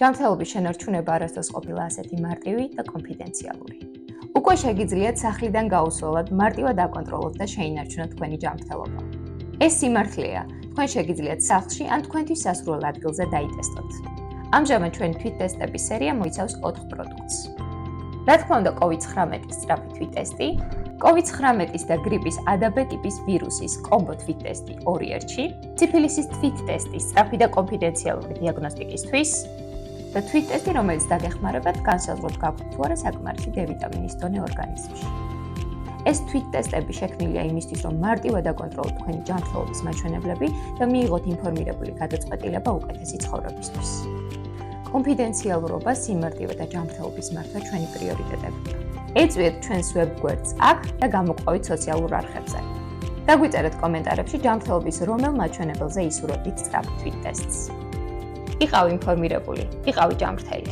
ჯანმრთელობის შენარჩუნება არასდროს ყოფილა ასეთი მარტივი და კონფიდენციალური. უკვე შეგიძლიათ სახლიდან გაუსვლელად მარტივად აკონტროლოთ და შეინარჩუნოთ თქვენი ჯანმრთელობა. ეს სიმართლეა, თქვენ შეგიძლიათ სახლში ან თქვენთვის სასურველ ადგილზე დაიტესტოთ. ამჟამად ჩვენი თვითტესტების სერია მოიცავს 4 პროდუქტს. რა თქმა უნდა, COVID-19-ის სწრაფი თვითტესტი, COVID-19-ის და გრიპის ADAB ტიპის ვირუსის კომბო თვითტესტი 2-1-ში, სიფილისის თვითტესტი სწრაფი და კონფიდენციალური დიაგნოსტიკისთვის და თვითტესტი, რომელიც დაგეხმარებათ განსაზღვროთ გაქვთ თუ არა საკმარისი D ვიტამინის დონე ორგანიზმში. ეს თვითტესტები შექმნილია იმისთვის, რომ მარტივად აკონტროლოთ თქვენი ჯანმრთელობის მაჩვენებლები და მიიღოთ ინფორმირებული გადაწყვეტილება უკეთესი ცხოვრებისთვის. კონფიდენციალურობა, სიმარტივე და ჯანმრთელობის მართვა ჩვენი პრიორიტეტებია. ეწვიეთ ჩვენს ვებგვერდს აქ და გამოყვავით სოციალურ არხებზე. დაგვიწერეთ კომენტარებში ჯანმრთელობის რომელ მაჩვენებელზე ისურვებთ სწრაფ თვითტესტს. იყავი ინფორმირებული, იყავი ჯანმრთელი.